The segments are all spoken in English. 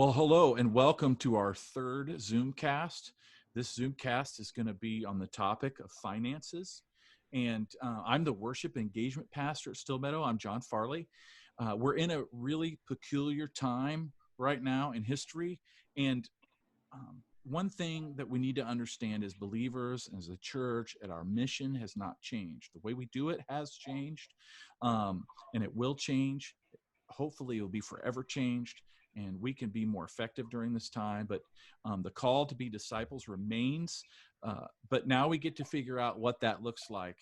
Well, hello and welcome to our third Zoomcast. This Zoomcast is going to be on the topic of finances. And I'm the worship engagement pastor at Still Meadow. I'm John Farley. We're in a really peculiar time right now in history. And one thing that we need to understand as believers, as a church, and our mission has not changed. The way we do it has changed, and it will change. Hopefully, it will be forever changed, and we can be more effective during this time. But the call to be disciples remains. But now we get to figure out what that looks like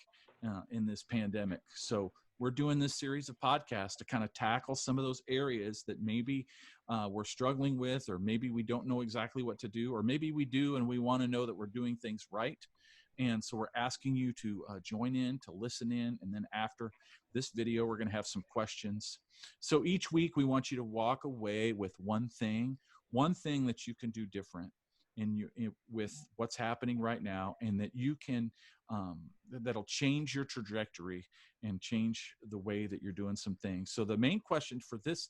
in this pandemic. So we're doing this series of podcasts to kind of tackle some of those areas that maybe we're struggling with, or maybe we don't know exactly what to do, or maybe we do and we want to know that we're doing things right. And so we're asking you to join in, to listen in, and then after this video, we're going to have some questions. So each week, we want you to walk away with one thing that you can do different with what's happening right now, and that you can, that'll change your trajectory and change the way that you're doing some things. So the main question for this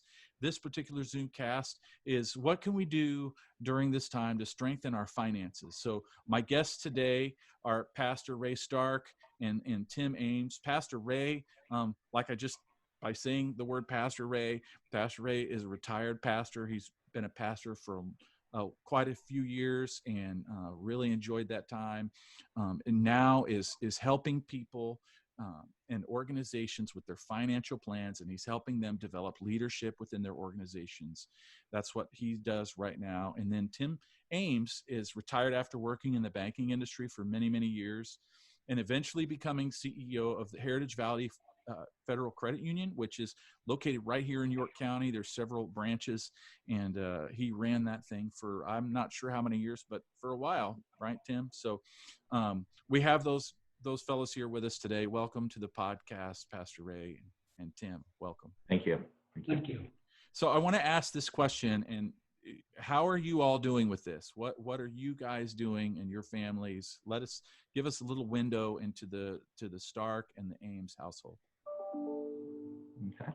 particular Zoomcast is, what can we do during this time to strengthen our finances? So my guests today are Pastor Ray Stark and Tim Ames. Pastor Ray, by saying the word Pastor Ray is a retired pastor. He's been a pastor for quite a few years and really enjoyed that time. And now is helping people and organizations with their financial plans, and he's helping them develop leadership within their organizations. That's what he does right now. And then Tim Ames is retired after working in the banking industry for many, many years, and eventually becoming CEO of the Heritage Valley Federal Credit Union, which is located right here in York County. There's several branches, and he ran that thing for, I'm not sure how many years, but for a while, right, Tim? So we have those fellows here with us today. Welcome to the podcast, Pastor Ray and Tim. Welcome. Thank you. Thank you. So I want to ask this question, and how are you all doing with this? What are you guys doing in your families? Give us a little window into the Stark and the Ames household. Okay.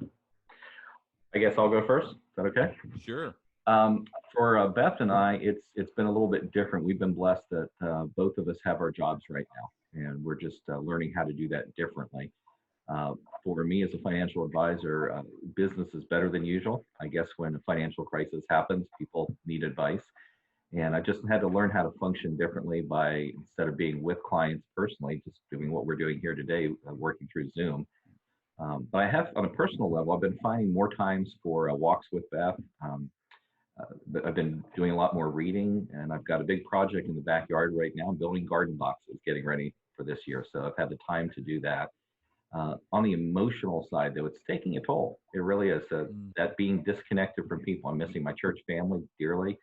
I guess I'll go first. Is that okay? Sure. For Beth and I, it's been a little bit different. We've been blessed that both of us have our jobs right now, and we're just learning how to do that differently. For me as a financial advisor, business is better than usual. I guess when a financial crisis happens, people need advice. And I just had to learn how to function differently by, instead of being with clients personally, just doing what we're doing here today, working through Zoom. But I have, on a personal level, I've been finding more times for walks with Beth. I've been doing a lot more reading, and I've got a big project in the backyard right now. I'm building garden boxes, getting ready for this year. So I've had the time to do that. On the emotional side, though, it's taking a toll. It really is. That being disconnected from people. I'm missing my church family dearly,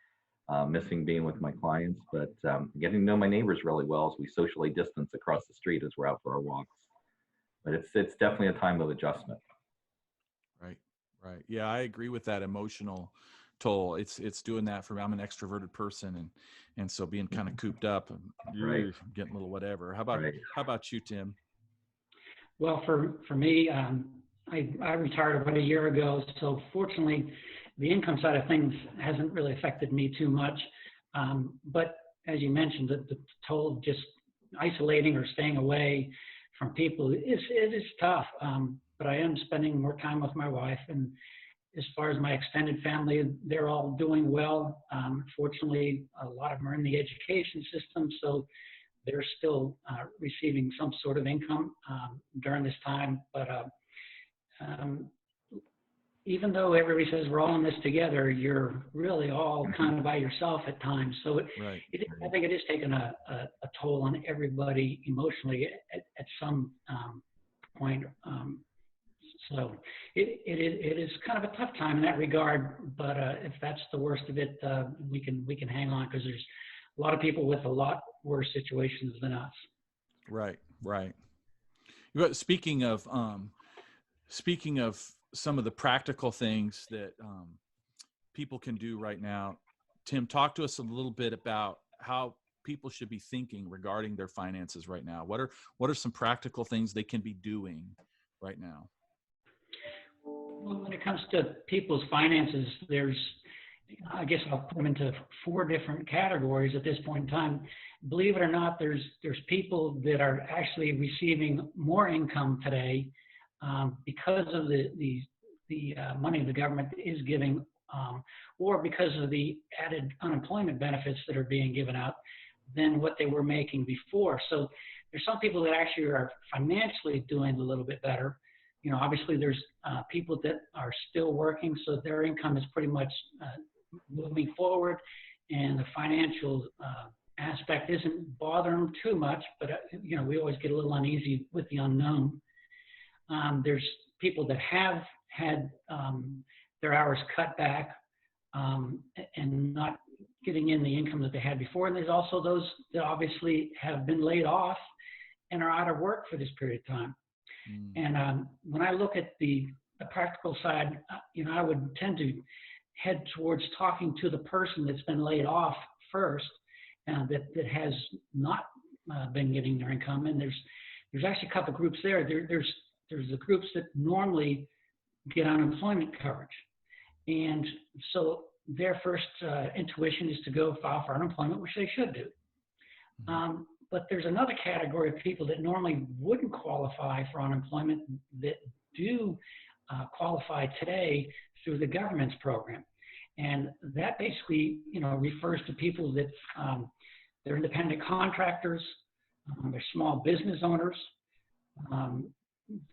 missing being with my clients, but getting to know my neighbors really well as we socially distance across the street as we're out for our walks. But it's definitely a time of adjustment. Right. Yeah, I agree with that emotional toll. It's doing that for me. I'm an extroverted person, and so being kind of cooped up and getting a little whatever. How about you, Tim? Well, for me, I retired about a year ago, so fortunately, the income side of things hasn't really affected me too much. But as you mentioned, the toll of just isolating or staying away from people it is tough. But I am spending more time with my wife, and as far as my extended family, they're all doing well. Fortunately, a lot of them are in the education system, so they're still receiving some sort of income during this time. But even though everybody says we're all in this together, you're really all kind of by yourself at times. So I think it is taking a toll on everybody emotionally at some point. So it is kind of a tough time in that regard. But if that's the worst of it, we can hang on, because there's a lot of people with a lot worse situations than us. Right. But speaking of some of the practical things that people can do right now, Tim, talk to us a little bit about how people should be thinking regarding their finances right now. What are some practical things they can be doing right now? Well, when it comes to people's finances, there's I guess I'll put them into 4 different categories at this point in time. Believe it or not, there's people that are actually receiving more income today because of the money the government is giving, or because of the added unemployment benefits that are being given out than what they were making before. So there's some people that actually are financially doing a little bit better. Obviously there's people that are still working, so their income is pretty much moving forward, and the financial aspect isn't bothering them too much, but we always get a little uneasy with the unknown. There's people that have had their hours cut back and not getting in the income that they had before. And there's also those that obviously have been laid off and are out of work for this period of time. And when I look at the practical side, I would tend to head towards talking to the person that's been laid off first, that has not been getting their income. And there's actually a couple of groups there. There's the groups that normally get unemployment coverage. And so their first intuition is to go file for unemployment, which they should do. But there's another category of people that normally wouldn't qualify for unemployment that do qualify today through the government's program. And that basically, refers to people that they're independent contractors, they're small business owners,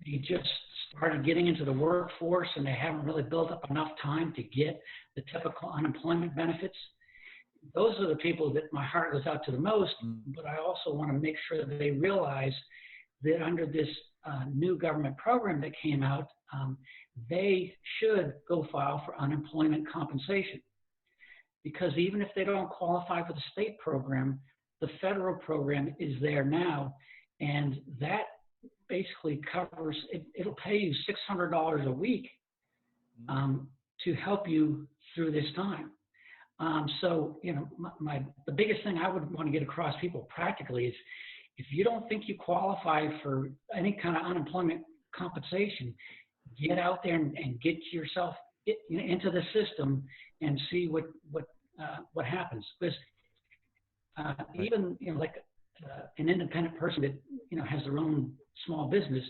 they just started getting into the workforce and they haven't really built up enough time to get the typical unemployment benefits. Those are the people that my heart goes out to the most, but I also want to make sure that they realize that under this new government program that came out, they should go file for unemployment compensation. Because even if they don't qualify for the state program, the federal program is there now, and that basically covers, it'll pay you $600 a week to help you through this time. So, the biggest thing I would want to get across people practically is, if you don't think you qualify for any kind of unemployment compensation, get out there and get yourself into the system and see what happens. Because even an independent person that has their own small business,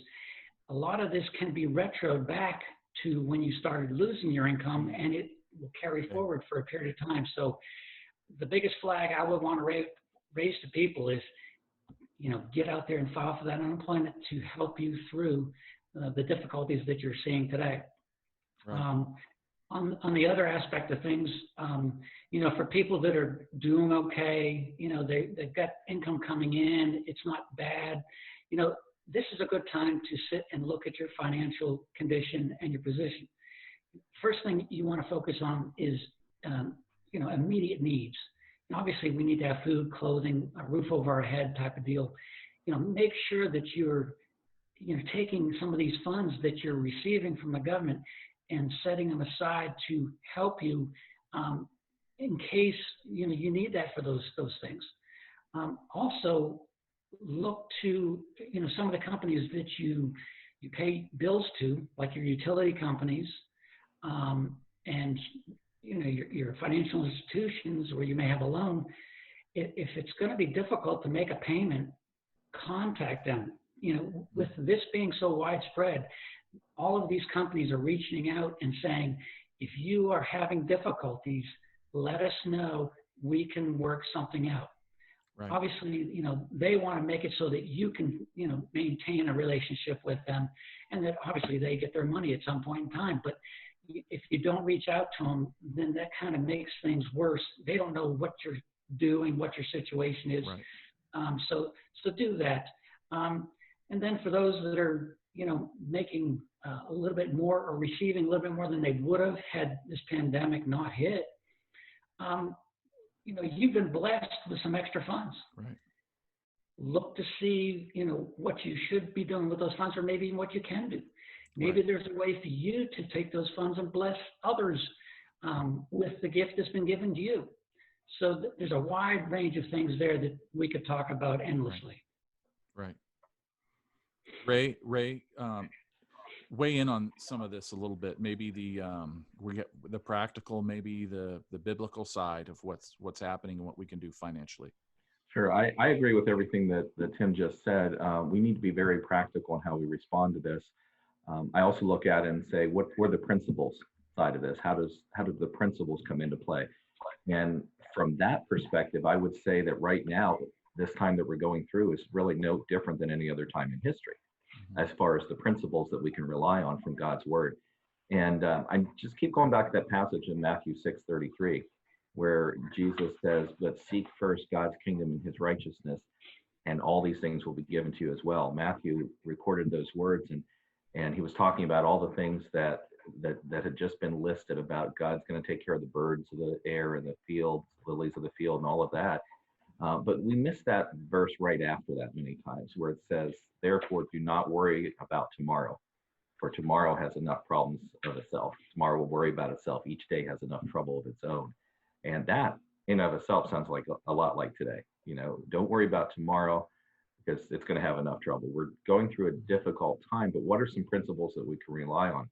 a lot of this can be retroed back to when you started losing your income, and it will carry forward for a period of time. So the biggest flag I would want to raise to people is, get out there and file for that unemployment to help you through the difficulties that you're seeing today. Right. On the other aspect of things, for people that are doing okay, they've got income coming in, it's not bad. This is a good time to sit and look at your financial condition and your position. First thing you want to focus on is, immediate needs. And obviously, we need to have food, clothing, a roof over our head type of deal. Make sure that you're, taking some of these funds that you're receiving from the government and setting them aside to help you in case, you need that for those things. Also, look to, some of the companies that you pay bills to, like your utility companies, and your financial institutions where you may have a loan. If it's going to be difficult to make a payment, contact them. With this being so widespread, all of these companies are reaching out and saying, if you are having difficulties, let us know. We can work something out. Right. Obviously, they want to make it so that you can, maintain a relationship with them, and that obviously they get their money at some point in time. But if you don't reach out to them, then that kind of makes things worse. They don't know what you're doing, what your situation is. Right. So do that. And then for those that are, making a little bit more or receiving a little bit more than they would have had this pandemic not hit, you've been blessed with some extra funds. Right. Look to see, what you should be doing with those funds, or maybe even what you can do. Maybe there's a way for you to take those funds and bless others with the gift that's been given to you. So there's a wide range of things there that we could talk about endlessly. Right. Ray, weigh in on some of this a little bit. Maybe we get the practical, maybe the biblical side of what's happening and what we can do financially. Sure, I agree with everything that Tim just said. We need to be very practical in how we respond to this. I also look at it and say, what were the principles side of this? How do the principles come into play? And from that perspective, I would say that right now, this time that we're going through is really no different than any other time in history, as far as the principles that we can rely on from God's word. And I just keep going back to that passage in Matthew 6:33, where Jesus says, "But seek first God's kingdom and his righteousness, and all these things will be given to you as well." Matthew recorded those words, and he was talking about all the things that had just been listed about God's going to take care of the birds of the air and the fields, lilies of the field, and all of that. But we miss that verse right after that many times, where it says, "Therefore, do not worry about tomorrow, for tomorrow has enough problems of itself. Tomorrow will worry about itself. Each day has enough trouble of its own." And that, in of itself, sounds like a lot like today. Don't worry about tomorrow because it's going to have enough trouble. We're going through a difficult time, but what are some principles that we can rely on?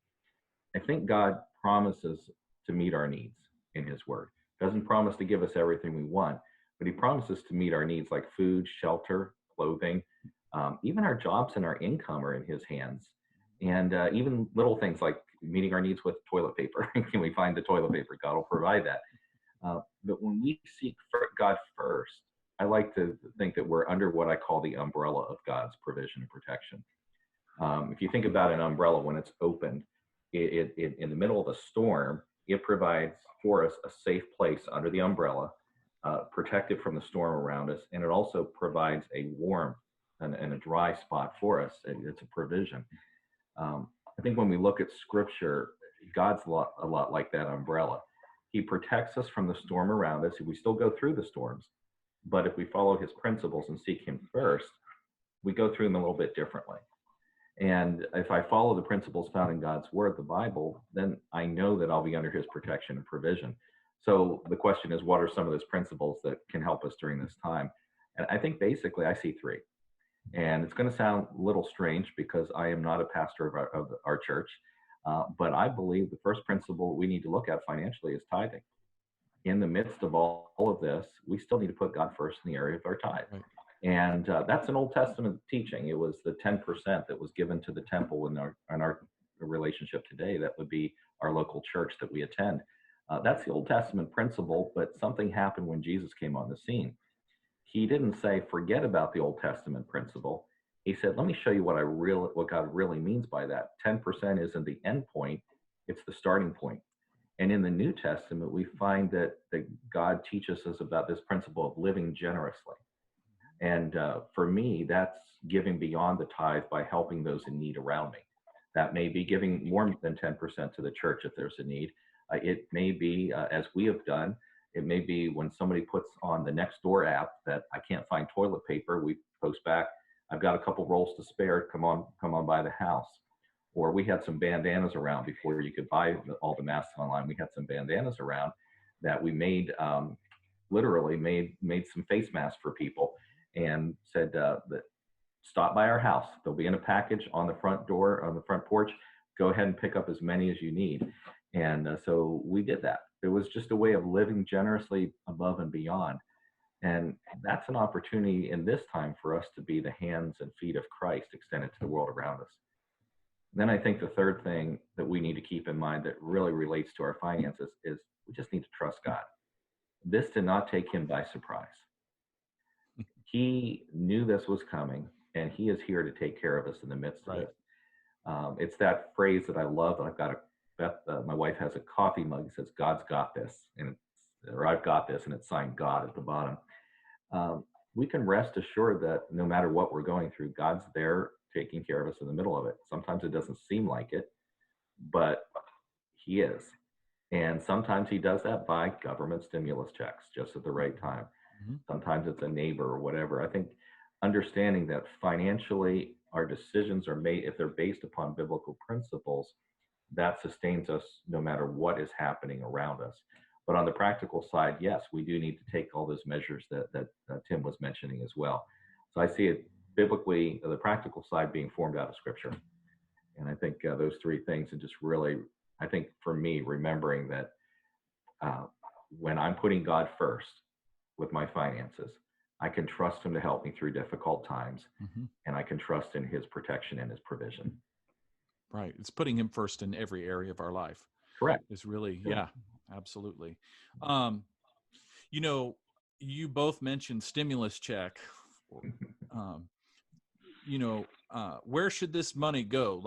I think God promises to meet our needs in his word. Doesn't promise to give us everything we want, but he promises to meet our needs like food, shelter, clothing. Even our jobs and our income are in his hands. And even little things like meeting our needs with toilet paper. Can we find the toilet paper? God will provide that. But when we seek God first, I like to think that we're under what I call the umbrella of God's provision and protection. If you think about an umbrella when it's opened, it in the middle of a storm, it provides for us a safe place under the umbrella, protected from the storm around us, and it also provides a warm and a dry spot for us. It's a provision. I think when we look at Scripture, God's a lot like that umbrella. He protects us from the storm around us. We still go through the storms, but if we follow his principles and seek him first, we go through them a little bit differently. And if I follow the principles found in God's word, the Bible, then I know that I'll be under his protection and provision. So the question is, what are some of those principles that can help us during this time? And I think basically I see three. And it's going to sound a little strange because I am not a pastor of our church, but I believe the first principle we need to look at financially is tithing. In the midst of all of this, we still need to put God first in the area of our tithe. Right. And that's an Old Testament teaching. It was the 10% that was given to the temple in our relationship today. That would be our local church that we attend. That's the Old Testament principle, but something happened when Jesus came on the scene. He didn't say, forget about the Old Testament principle. He said, let me show you what God really means by that. 10% isn't the end point, it's the starting point. And in the New Testament, we find that God teaches us about this principle of living generously. And for me, that's giving beyond the tithe by helping those in need around me. That may be giving more than 10% to the church if there's a need. It may be, as we have done, it may be when somebody puts on the Nextdoor app that I can't find toilet paper, we post back, I've got a couple rolls to spare, come on by the house. Or we had some bandanas around before you could buy all the masks online. We had some bandanas around that we made, literally made some face masks for people and said that stop by our house. They'll be in a package on the front door, on the front porch. Go ahead and pick up as many as you need. And so we did that. It was just a way of living generously above and beyond. And that's an opportunity in this time for us to be the hands and feet of Christ extended to the world around us. Then I think the third thing that we need to keep in mind that really relates to our finances is we just need to trust God. This did not take him by surprise. He knew this was coming, and he is here to take care of us in the midst of it. It's that phrase that I love. I've got my wife has a coffee mug that says, God's got this, or I've got this, and it's signed God at the bottom. We can rest assured that no matter what we're going through, God's there taking care of us in the middle of it. Sometimes it doesn't seem like it, but he is. And sometimes he does that by government stimulus checks just at the right time. Mm-hmm. Sometimes it's a neighbor or whatever. I think understanding that financially our decisions are made, if they're based upon biblical principles, that sustains us no matter what is happening around us. But on the practical side, yes, we do need to take all those measures that Tim was mentioning as well. So I see it biblically, the practical side being formed out of Scripture. And I think those three things, and just really, I think for me, remembering that when I'm putting God first with my finances, I can trust him to help me through difficult times, and I can trust in his protection and his provision. Right. It's putting him first in every area of our life. Correct. It's really, yeah, absolutely. You know, you both mentioned stimulus check. Where should this money go?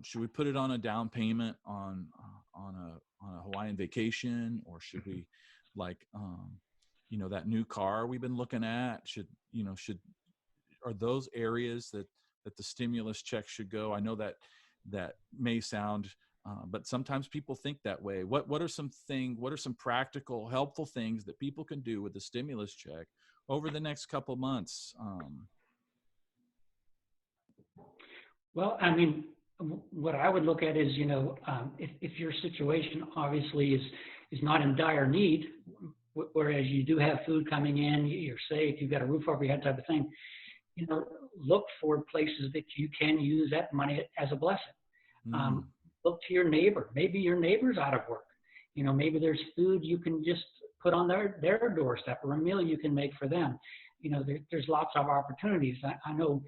Should we put it on a down payment on a Hawaiian vacation, or should we, that new car we've been looking at? Are those areas that the stimulus check should go? I know that may sound, but sometimes people think that way. What are some practical, helpful things that people can do with the stimulus check over the next couple months? Well, I mean, what I would look at is, if your situation obviously is not in dire need, whereas you do have food coming in, you're safe, you've got a roof over your head type of thing, look for places that you can use that money as a blessing. Look to your neighbor. Maybe your neighbor's out of work. Maybe there's food you can just put on their doorstep, or a meal you can make for them. There's lots of opportunities. I know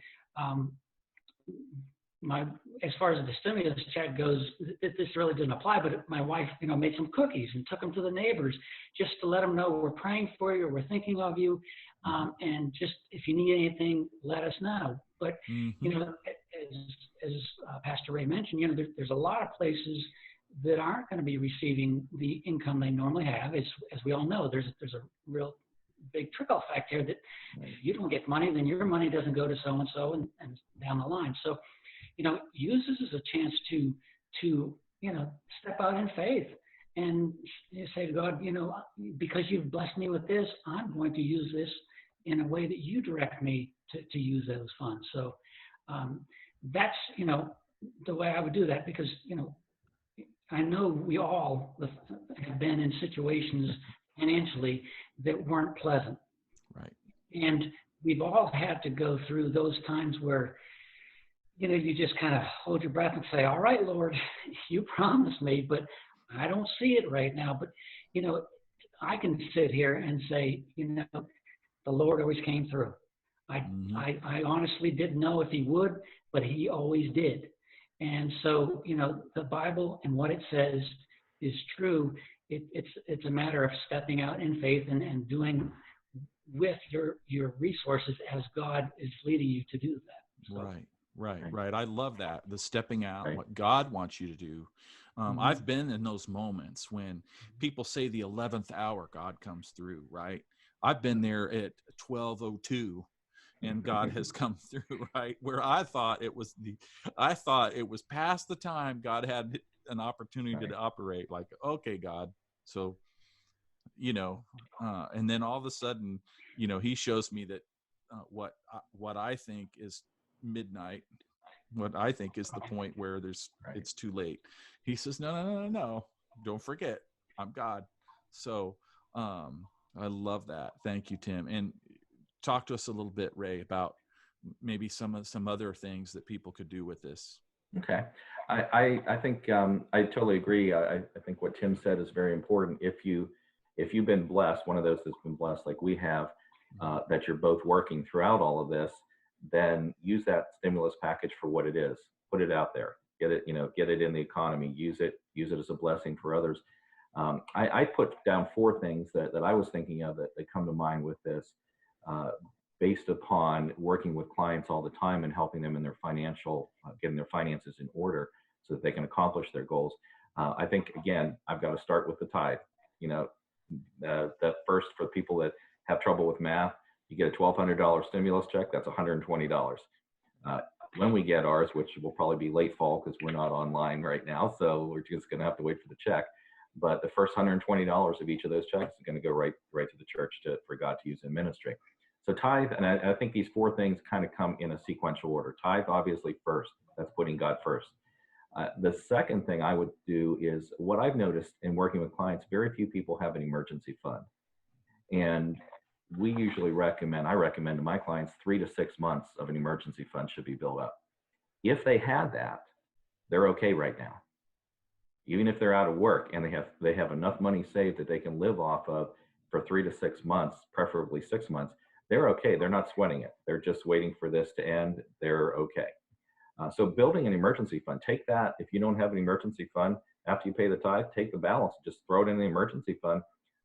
as far as the stimulus check goes, this really doesn't apply, but my wife, made some cookies and took them to the neighbors just to let them know we're praying for you, we're thinking of you, and just if you need anything, let us know. But as Pastor Ray mentioned, there's a lot of places that aren't going to be receiving the income they normally have. As we all know, there's a real big trickle effect here that if you don't get money, then your money doesn't go to so and so and down the line. So, use this as a chance to step out in faith and say to God, because you've blessed me with this, I'm going to use this in a way that you direct me to use those funds. So that's, the way I would do that, because, I know we all have been in situations financially that weren't pleasant. Right. And we've all had to go through those times where, you just kind of hold your breath and say, all right, Lord, you promised me, but I don't see it right now. But, I can sit here and say, the Lord always came through. I honestly didn't know if he would, but he always did. And so, the Bible and what it says is true. It's a matter of stepping out in faith and doing with your resources as God is leading you to do that. So. Right. I love that. The stepping out, what God wants you to do. I've been in those moments when people say the 11th hour, God comes through, right? I've been there at 12:02 and God has come through, right? Where I thought it was past the time God had an opportunity to operate, like, okay, God. So, and then all of a sudden, he shows me that what I think is midnight, what I think is the point where it's too late. He says, no, don't forget, I'm God. So I love that. Thank you, Tim. And talk to us a little bit, Ray, about maybe some other things that people could do with this. Okay. I think I totally agree. I think what Tim said is very important. If you've been blessed, one of those that's been blessed like we have, that you're both working throughout all of this, then use that stimulus package for what it is. Put it out there. Get it in the economy. Use it as a blessing for others. I put down 4 things that I was thinking of that come to mind with this, based upon working with clients all the time and helping them in their getting their finances in order so that they can accomplish their goals. I think, again, I've got to start with the tithe. That first, for people that have trouble with math, you get a $1,200 stimulus check, that's $120. When we get ours, which will probably be late fall because we're not online right now, so we're just going to have to wait for the check. But the first $120 of each of those checks is going to go right to the church for God to use in ministry. So tithe, and I think these 4 things kind of come in a sequential order. Tithe, obviously, first. That's putting God first. The second thing I would do is, what I've noticed in working with clients, very few people have an emergency fund. And we usually I recommend to my clients 3 to 6 months of an emergency fund should be built up. If they had that, they're okay right now. Even if they're out of work and they have enough money saved that they can live off of for 3 to 6 months, preferably 6 months, they're okay. They're not sweating it. They're just waiting for this to end. They're okay. So building an emergency fund, take that. If you don't have an emergency fund, after you pay the tithe, take the balance, just throw it in the emergency fund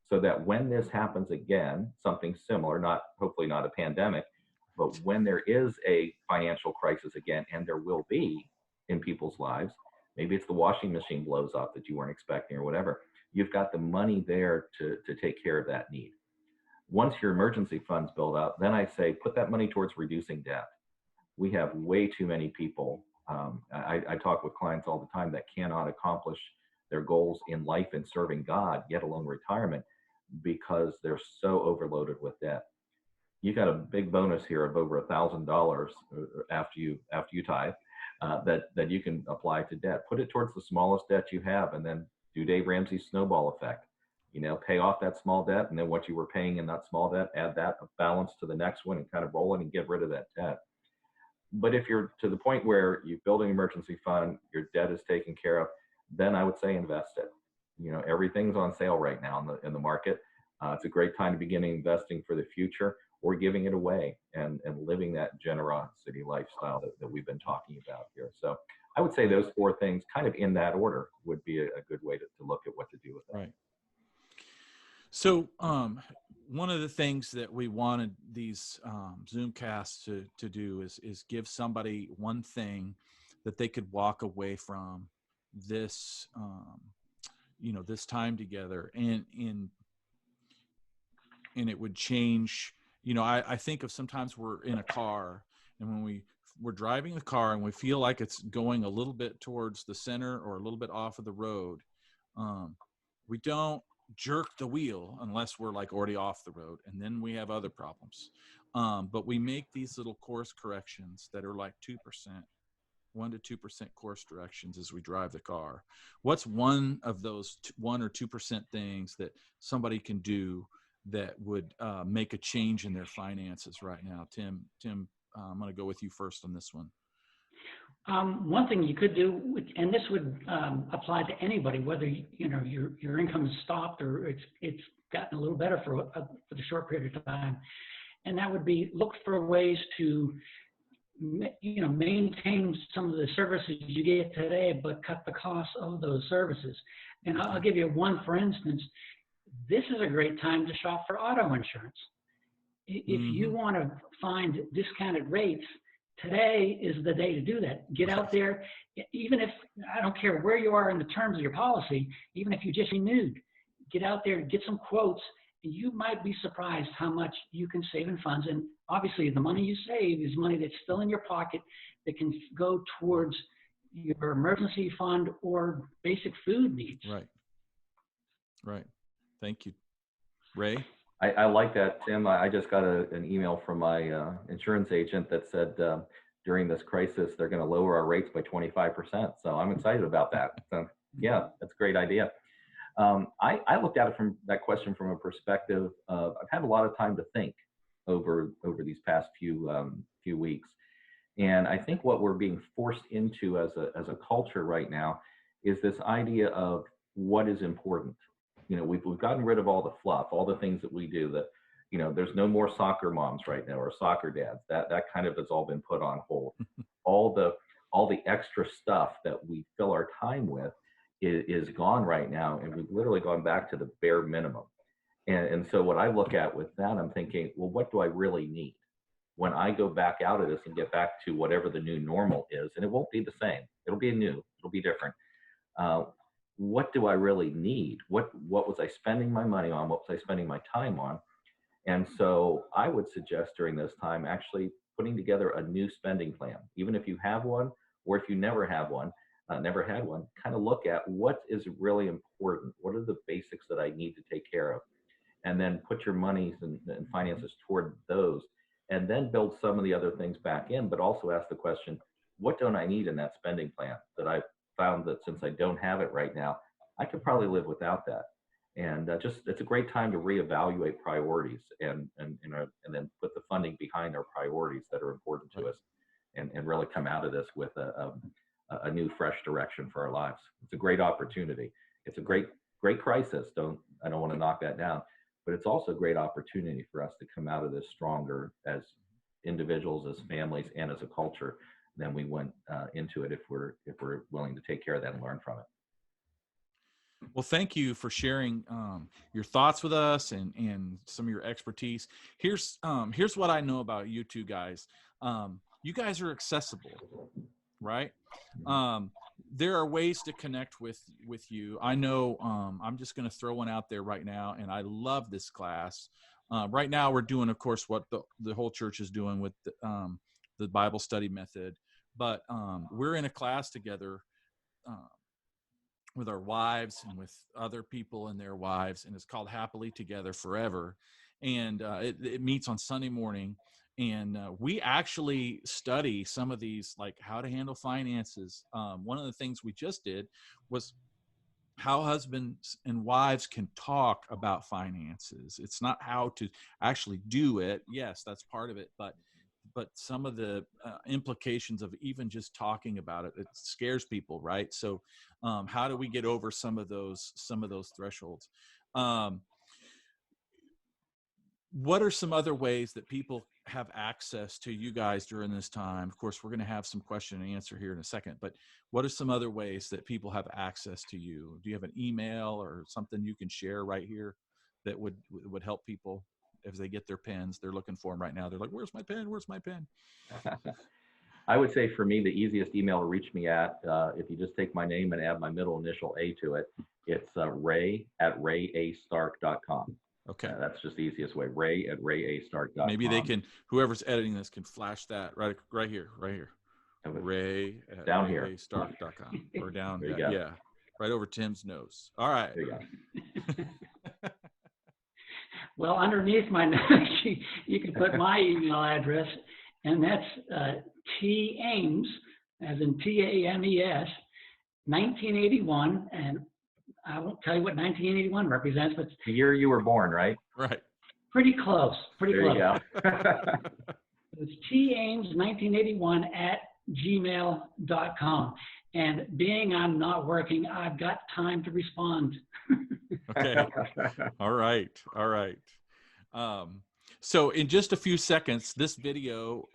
so that when this happens again, something similar, not hopefully not a pandemic, but when there is a financial crisis again, and there will be in people's lives, maybe it's the washing machine blows up that you weren't expecting or whatever, you've got the money there to take care of that need. Once your emergency funds build up, then I say put that money towards reducing debt. We have way too many people. I talk with clients all the time that cannot accomplish their goals in life and serving God, yet alone retirement, because they're so overloaded with debt. You got a big bonus here of over $1,000 after you tithe that you can apply to debt. Put it towards the smallest debt you have, and then do Dave Ramsey's snowball effect. Pay off that small debt, and then what you were paying in that small debt, add that balance to the next one, and kind of roll it and get rid of that debt. But if you're to the point where you build an emergency fund, your debt is taken care of, then I would say invest it. Everything's on sale right now in the market. It's a great time to begin investing for the future, or giving it away and living that generosity lifestyle that we've been talking about here. So I would say those four things, kind of in that order, would be a good way to look at what to do with it. Right. So one of the things that we wanted these Zoomcasts to do is give somebody one thing that they could walk away from this, this time together, and it would change. I think of sometimes we're in a car, and when we're driving the car and we feel like it's going a little bit towards the center or a little bit off of the road, we don't jerk the wheel unless we're like already off the road, and then we have other problems. But we make these little course corrections that are like 2%, 1 to 2% course directions as we drive the car. What's one of those 1 or 2% things that somebody can do that would make a change in their finances right now? Tim, I'm going to go with you first on this one. One thing you could do, and this would apply to anybody, whether your income is stopped or it's gotten a little better for the short period of time, and that would be look for ways to maintain some of the services you get today, but cut the cost of those services. And I'll give you one, for instance. This is a great time to shop for auto insurance. If you want to find discounted rates, today is the day to do that. Get out there, even if, I don't care where you are in the terms of your policy, even if you just renewed, get out there, get some quotes, and you might be surprised how much you can save in funds. And obviously the money you save is money that's still in your pocket that can go towards your emergency fund or basic food needs. Right. Thank you. Ray? I like that, Tim. I just got an email from my insurance agent that said during this crisis, they're going to lower our rates by 25%. So I'm excited about that. So yeah, that's a great idea. I looked at it from that question from a perspective of, I've had a lot of time to think over these past few weeks. And I think what we're being forced into as a culture right now is this idea of what is important. We've gotten rid of all the fluff, all the things that we do that, there's no more soccer moms right now or soccer dads. That kind of has all been put on hold. all the extra stuff that we fill our time with is gone right now. And we've literally gone back to the bare minimum. And so what I look at with that, I'm thinking, well, what do I really need when I go back out of this and get back to whatever the new normal is? And it won't be the same. It'll be new. It'll be different. What do I really need? What was I spending my money on? What was I spending my time on? And so I would suggest during this time actually putting together a new spending plan, even if you have one, or if you never had one, kind of look at what is really important. What are the basics that I need to take care of? And then put your monies and finances toward those, and then build some of the other things back in, but also ask the question, what don't I need in that spending plan that I've found that since I don't have it right now, I could probably live without that. And it's a great time to reevaluate priorities and then put the funding behind our priorities that are important to us. and really come out of this with a new, fresh direction for our lives. It's a great opportunity. It's a great crisis. I don't want to knock that down, but it's also a great opportunity for us to come out of this stronger as individuals, as families, and as a culture than we went into it if we're willing to take care of that and learn from it. Well, thank you for sharing your thoughts with us and some of your expertise. Here's what I know about you two guys. You guys are accessible, right? There are ways to connect with you. I know I'm just going to throw one out there right now, and I love this class. Right now, we're doing, of course, what the whole church is doing with the Bible study method, but we're in a class together with our wives and with other people and their wives, and it's called Happily Together Forever. And it meets on Sunday morning, and we actually study some of these, like how to handle finances. One of the things we just did was how husbands and wives can talk about finances. It's not how to actually do it. Yes, that's part of it, but some of the implications of even just talking about it scares people, right? So how do we get over some of those thresholds? What are some other ways that people have access to you guys during this time? Of course, we're going to have some question and answer here in a second, but what are some other ways that people have access to you? Do you have an email or something you can share right here that would help people as they get their pens? They're looking for them right now. They're like, where's my pen? Where's my pen? I would say for me, the easiest email to reach me at, if you just take my name and add my middle initial A to it, it's ray@rayastark.com. Okay. That's just the easiest way, ray@rayastark.com. Maybe they can, whoever's editing this can flash that right here. Ray@rayastark.com or down. Yeah. Right over Tim's nose. All right. There you go. Well, underneath my notes, you can put my email address, and that's T-Ames, as in T-A-M-E-S, 1981, and I won't tell you what 1981 represents, but the year you were born, right? Right. Pretty close. There you go. It's tames1981@gmail.com. And being I'm not working, I've got time to respond. Okay. All right. So in just a few seconds, this video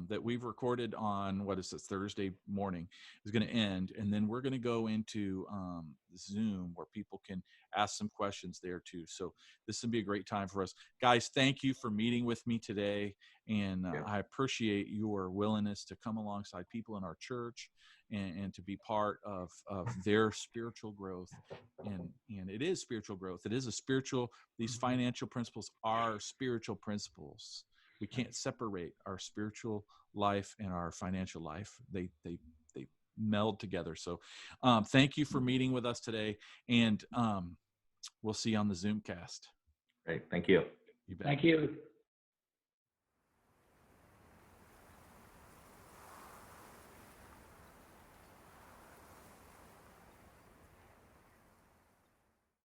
that we've recorded on, Thursday morning, is going to end. And then we're going to go into Zoom where people can ask some questions there too. So this would be a great time for us. Guys, thank you for meeting with me today. And I appreciate your willingness to come alongside people in our church and to be part of their spiritual growth. And it is spiritual growth. It is these financial principles are spiritual principles. We can't separate our spiritual life and our financial life. They meld together. So thank you for meeting with us today. And we'll see you on the Zoomcast. Great. Thank you. You bet. Thank you.